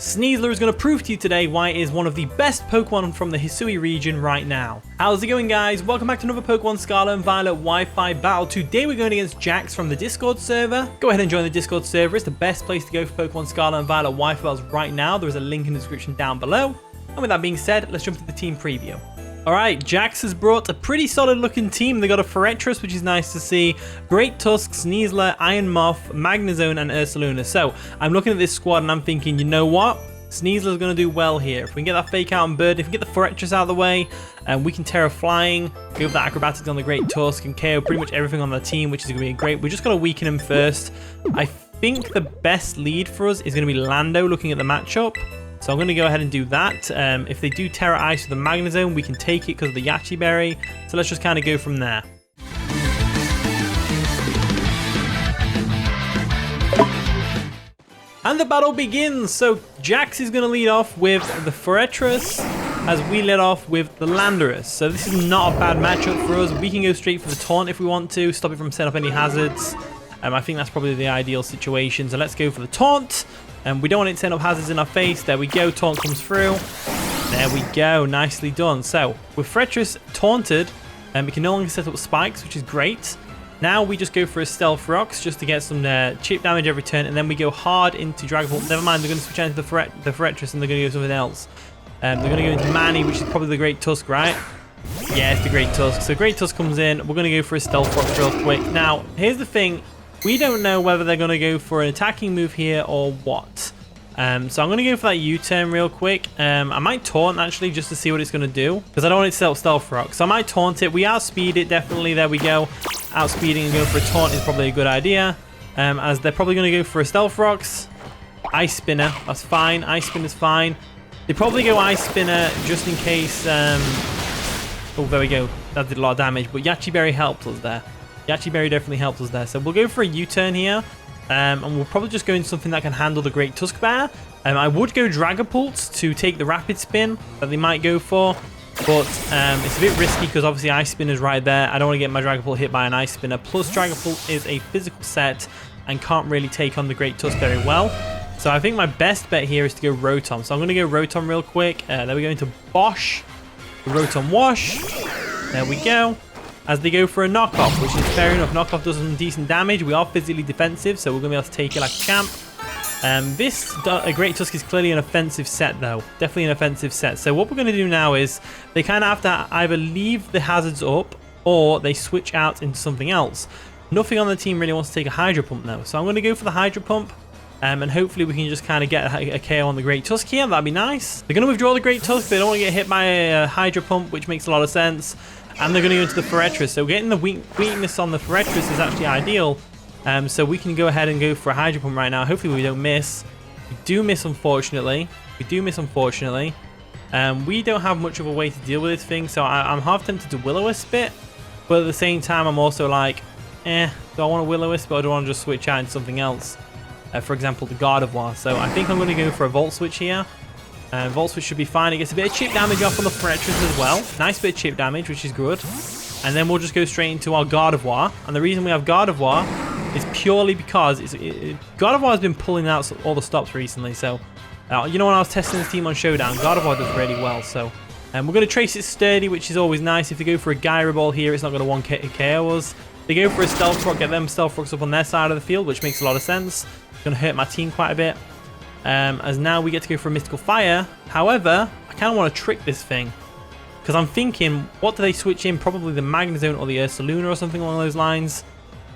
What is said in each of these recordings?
Sneasler is going to prove to you today why it is one of the best Pokemon from the Hisui region right now. How's it going, guys? Welcome back to another Pokemon Scarlet and Violet Wi-Fi battle. Today we're going against Jax from the Discord server. Go ahead and join the Discord server. It's the best place to go for Pokemon Scarlet and Violet Wi-Fi battles right now. There is a link in the description down below. And with that being said, let's jump to the team preview. Alright, Jax has brought a pretty solid looking team. They got a Forretress, which is nice to see, Great Tusk, Sneasler, Iron Moth, Magnezone, and Ursaluna. So, I'm looking at this squad and I'm thinking, you know what? Sneasler's going to do well here. If we can get that fake out on Bird, if we get the Forretress out of the way, we can Tera Flying, go with that Acrobatics on the Great Tusk, and KO pretty much everything on the team, which is going to be great. We just got to weaken him first. I think the best lead for us is going to be Lando, looking at the matchup. So I'm going to go ahead and do that. If they do Terra Ice with the Magnezone, we can take it because of the Yache Berry. So let's just kind of go from there. And the battle begins. So Jax is going to lead off with the Forretress as we led off with the Landorus. So this is not a bad matchup for us. We can go straight for the taunt if we want to, stop it from setting up any hazards. I think that's probably the ideal situation. So let's go for the taunt. And we don't want it to send up hazards in our face. There we go. Taunt comes through. There we go. Nicely done. So with Forretress taunted, we can no longer set up spikes, which is great. Now we just go for a Stealth Rocks just to get some chip damage every turn. And then we go hard into Dragapult. Never mind. They're going to switch out into the Forretress and they're going to go something else. They're going to go into Manny, which is probably the Great Tusk, right? Yeah, it's the Great Tusk. So Great Tusk comes in. We're going to go for a Stealth Rocks real quick. Now, here's the thing. We don't know whether they're going to go for an attacking move here or what. So I'm going to go for that U-turn real quick. I might taunt actually just to see what it's going to do, because I don't want it to set up Stealth Rock. So I might taunt it. We outspeed it definitely. There we go. Outspeeding and going for a taunt is probably a good idea, as they're probably going to go for a Stealth Rocks. Ice Spinner. That's fine. Ice Spinner's fine. They probably go Ice Spinner just in case. Oh, there we go. That did a lot of damage, but Yache Berry helped us there. Yache Berry definitely helped us there. So we'll go for a U-turn here. And we'll probably just go into something that can handle the Great Tusk Bear. I would go Dragapult to take the Rapid Spin that they might go for. But it's a bit risky because obviously Ice Spin is right there. I don't want to get my Dragapult hit by an Ice Spinner. Plus Dragapult is a physical set and can't really take on the Great Tusk very well. So I think my best bet here is to go Rotom. So I'm going to go Rotom real quick. Then we go into Bosch. Rotom Wash. There we go. As they go for a knockoff, which is fair enough. Knockoff does some decent damage. We are physically defensive, so we're going to be able to take it like a champ. A Great Tusk is clearly an offensive set, though. Definitely an offensive set. So what we're going to do now is they kind of have to either leave the hazards up or they switch out into something else. Nothing on the team really wants to take a Hydro Pump, though. So I'm going to go for the Hydro Pump. And hopefully we can just kind of get a KO on the Great Tusk here. That'd be nice. They're going to withdraw the Great Tusk. They don't want to get hit by a Hydro Pump, which makes a lot of sense. And they're going to go into the Forretress. So getting the weakness on the Forretress is actually ideal. So we can go ahead and go for a Hydro Pump right now. Hopefully we don't miss. We do miss, unfortunately. We don't have much of a way to deal with this thing. So I'm half tempted to Will-O-Wisp it. But at the same time, I'm also like, do I want to Will-O-Wisp, but I don't want to just switch out into something else. For example, the Gardevoir. So I think I'm going to go for a Volt Switch here. Volt Switch should be fine. It gets a bit of chip damage off on the Forretress as well. Nice bit of chip damage, which is good. And then we'll just go straight into our Gardevoir. And the reason we have Gardevoir is purely because Gardevoir has been pulling out all the stops recently. So, you know, when I was testing this team on Showdown, Gardevoir does really well. So, we're going to trace it sturdy, which is always nice. If they go for a Gyro Ball here, it's not going to 1 KO us. They go for a Stealth Rock, get them Stealth Rocks up on their side of the field, which makes a lot of sense. It's going to hurt my team quite a bit. As now we get to go for a Mystical Fire. However, I kind of want to trick this thing. Because I'm thinking, what do they switch in? Probably the Magnezone or the Ursaluna or something along those lines.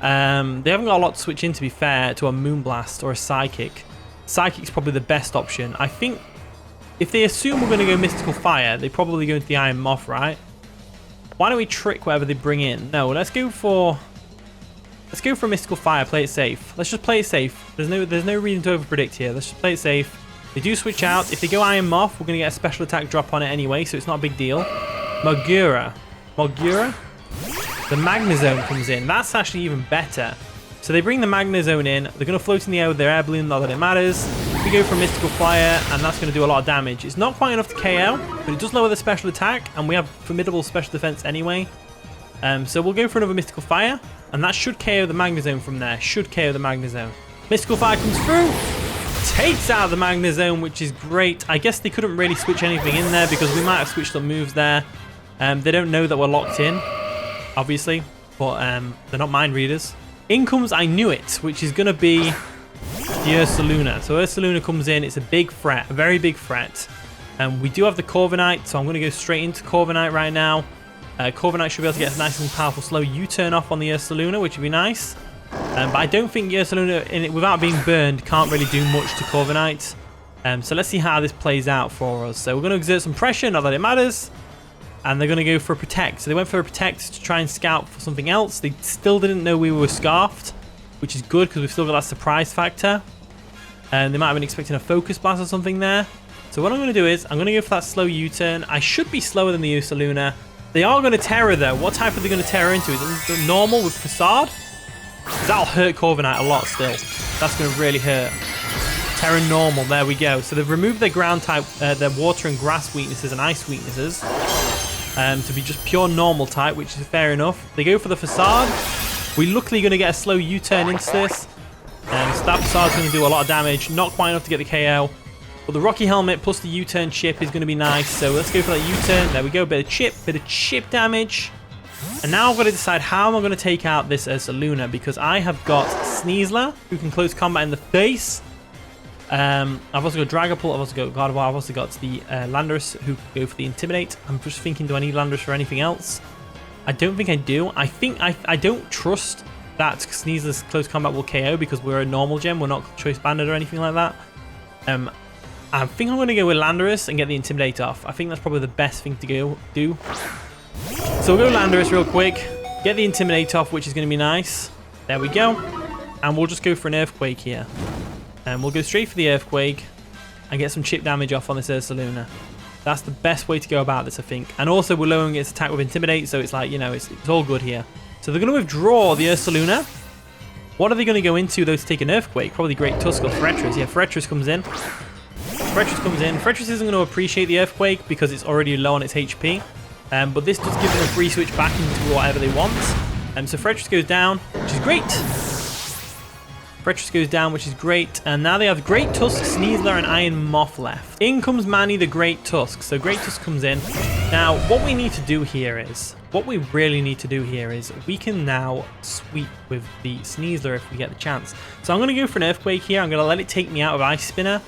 They haven't got a lot to switch in, to be fair, to a Moonblast or a Psychic. Psychic's probably the best option. I think if they assume we're going to go Mystical Fire, they probably go into the Iron Moth, right? Why don't we trick whatever they bring in? No, let's go for Mystical Fire. Play it safe. Let's just play it safe. There's no reason to overpredict here. Let's just play it safe. They do switch out. If they go Iron Moth, we're going to get a special attack drop on it anyway, so it's not a big deal. Mogura. The Magnezone comes in. That's actually even better. So they bring the Magnezone in. They're going to float in the air with their air balloon, not that it matters. We go for Mystical Fire, and that's going to do a lot of damage. It's not quite enough to KO, but it does lower the special attack, and we have formidable special defense anyway. So we'll go for another Mystical Fire, and that should KO the Magnezone from there. Mystical Fire comes through. takes out the Magnezone, which is great. I guess they couldn't really switch anything in there because we might have switched up moves there. They don't know that we're locked in, obviously, but they're not mind readers. In comes I Knew It, which is going to be the Ursaluna. So Ursaluna comes in. It's a big threat, a very big threat. We do have the Corviknight, so I'm going to go straight into Corviknight right now. Corviknight should be able to get a nice and powerful slow U-turn off on the Ursaluna, which would be nice. But I don't think Ursaluna, without being burned, can't really do much to Corviknight. So let's see how this plays out for us. So we're going to exert some pressure, not that it matters. And they're going to go for a Protect. So they went for a Protect to try and scout for something else. They still didn't know we were Scarfed, which is good because we've still got that surprise factor. And they might have been expecting a Focus Blast or something there. So what I'm going to do is I'm going to go for that slow U-turn. I should be slower than the Ursaluna. They are going to Tera though. What type are they going to Tera into? Is it normal with Facade? Because that'll hurt Corviknight a lot still. That's going to really hurt. Tera normal. There we go. So they've removed their ground type, their water and grass weaknesses and ice weaknesses. To be just pure normal type, which is fair enough. They go for the Facade. We're luckily going to get a slow U-turn into this. So that Facade's going to do a lot of damage. Not quite enough to get the KO. But the Rocky Helmet plus the U-turn chip is going to be nice. So let's go for that U-turn. There we go. Bit of chip damage. And now I've got to decide how am I going to take out this Ursaluna, because I have got Sneasler, who can close combat in the face. I've also got Dragapult, I've also got Gardevoir, I've also got the Landorus, who can go for the Intimidate. I'm just thinking, do I need Landorus for anything else? I don't think I do. I think I don't trust that Sneasler's close combat will KO because we're a normal gem. We're not Choice Banded or anything like that. I think I'm going to go with Landorus and get the Intimidate off. I think that's probably the best thing to do. So we'll go Landorus real quick, get the Intimidate off, which is going to be nice. There we go. And we'll just go for an Earthquake here. And we'll go straight for the Earthquake and get some chip damage off on this Ursaluna. That's the best way to go about this, I think. And also we're lowering its attack with Intimidate, so it's like, you know, it's all good here. So they're going to withdraw the Ursaluna. What are they going to go into, though, to take an Earthquake? Probably Great Tusk or Forretress. Yeah, Forretress comes in. Forretress isn't going to appreciate the Earthquake because it's already low on its HP. But this does give them a free switch back into whatever they want. So Forretress goes down, which is great. Forretress goes down, which is great. And now they have Great Tusk, Sneasler, and Iron Moth left. In comes Manny the Great Tusk. So Great Tusk comes in. Now, what we need to do here is, we can now sweep with the Sneasler if we get the chance. So I'm going to go for an Earthquake here. I'm going to let it take me out of Ice Spinner.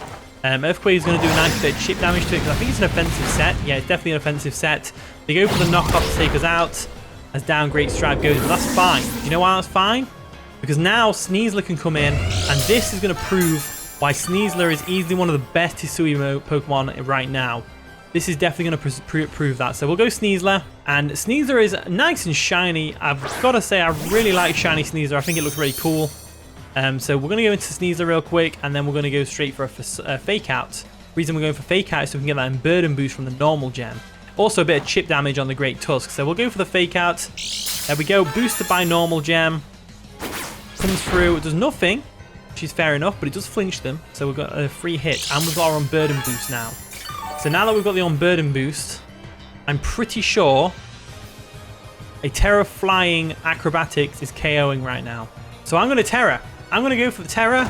Earthquake is going to do a nice bit of chip damage to it because I think it's an offensive set. Yeah, it's definitely an offensive set. They go for the knockoff to take us out as down Great Stripe goes, but that's fine. Do you know why that's fine? Because now Sneasler can come in, and this is going to prove why Sneasler is easily one of the best Hisui Pokemon right now. This is definitely going to prove that. So we'll go Sneasler, and Sneasler is nice and shiny. I've got to say, I really like shiny Sneasler. I think it looks really cool. So we're going to go into Sneasler real quick, and then we're going to go straight for a Fake Out. The reason we're going for Fake Out is so we can get that Unburden boost from the normal gem. Also a bit of chip damage on the Great Tusk. So we'll go for the Fake Out. There we go. Boosted by normal gem. Comes through. It does nothing, which is fair enough, but it does flinch them. So we've got a free hit, and we've got our Unburden boost now. So now that we've got the Unburden boost, I'm pretty sure a Tera Flying Acrobatics is KOing right now. So I'm going to Tera. I'm going to go for the Tera.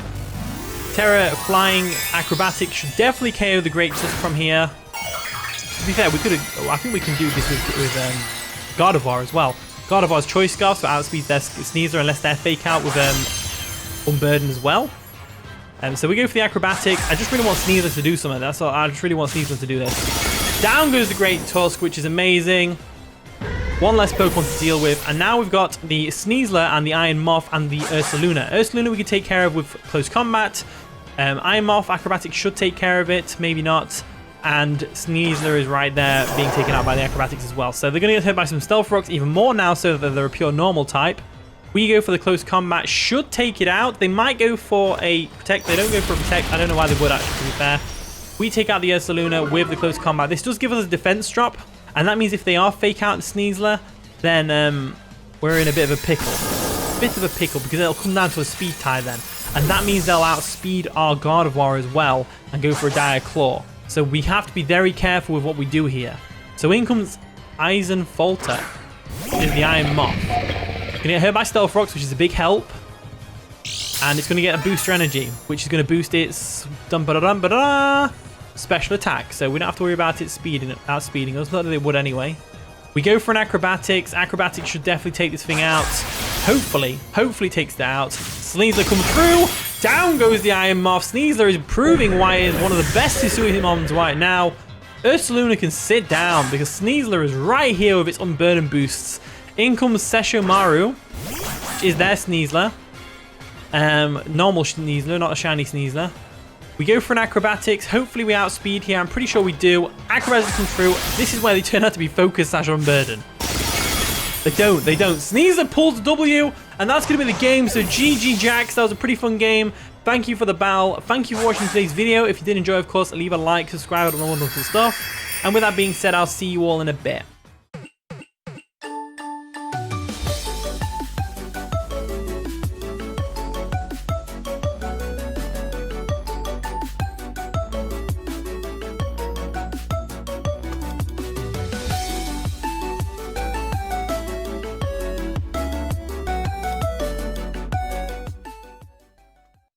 Tera Flying Acrobatics should definitely KO the Great Tusk from here. To be fair, I think we can do this with Gardevoir as well. Gardevoir's Choice Scarf, so outspeeds their Sneasler unless they're Fake Out with Unburden as well. So we go for the Acrobatics. I just really want Sneasler to do something. That's all. I just really want Sneasler to do this. Down goes the Great Tusk, which is amazing. One less Pokemon to deal with. And now we've got the Sneasler and the Iron Moth and the Ursaluna. Ursaluna we can take care of with close combat. Iron Moth, Acrobatics should take care of it. Maybe not. And Sneasler is right there being taken out by the Acrobatics as well. So they're going to get hit by some Stealth Rocks even more now so that they're a pure normal type. We go for the close combat. Should take it out. They might go for a Protect. They don't go for a Protect. I don't know why they would actually, to be fair. We take out the Ursaluna with the close combat. This does give us a defense drop. And that means if they are Fake Out Sneasler, then we're in a bit of a pickle. Because it'll come down to a speed tie then. And that means they'll outspeed our Gardevoir as well and go for a Dire Claw. So we have to be very careful with what we do here. So in comes Eisenfolter, which is the Iron Moth. Gonna get hurt by Stealth Rocks, which is a big help. And it's going to get a booster energy, which is going to boost its special attack. So we don't have to worry about it outspeeding us. Not that it would anyway. We go for an Acrobatics. Acrobatics should definitely take this thing out. Hopefully takes it out. Sneasler comes through. Down goes the Iron Moth. Sneasler is proving why it is one of the best Hisuians right now. Ursaluna can sit down because Sneasler is right here with its Unburden boosts. In comes Sesshomaru, which is their Sneasler. Normal Sneasler, not a shiny Sneasler. We go for an Acrobatics. Hopefully we outspeed here. I'm pretty sure we do. Acrobatics come through. This is where they turn out to be Focus / Unburden. They don't. Sneasler pulls the W, and that's going to be the game. So GG Jax, that was a pretty fun game. Thank you for the bell. Thank you for watching today's video. If you did enjoy, of course, leave a like, subscribe, and all wonderful stuff. And with that being said, I'll see you all in a bit.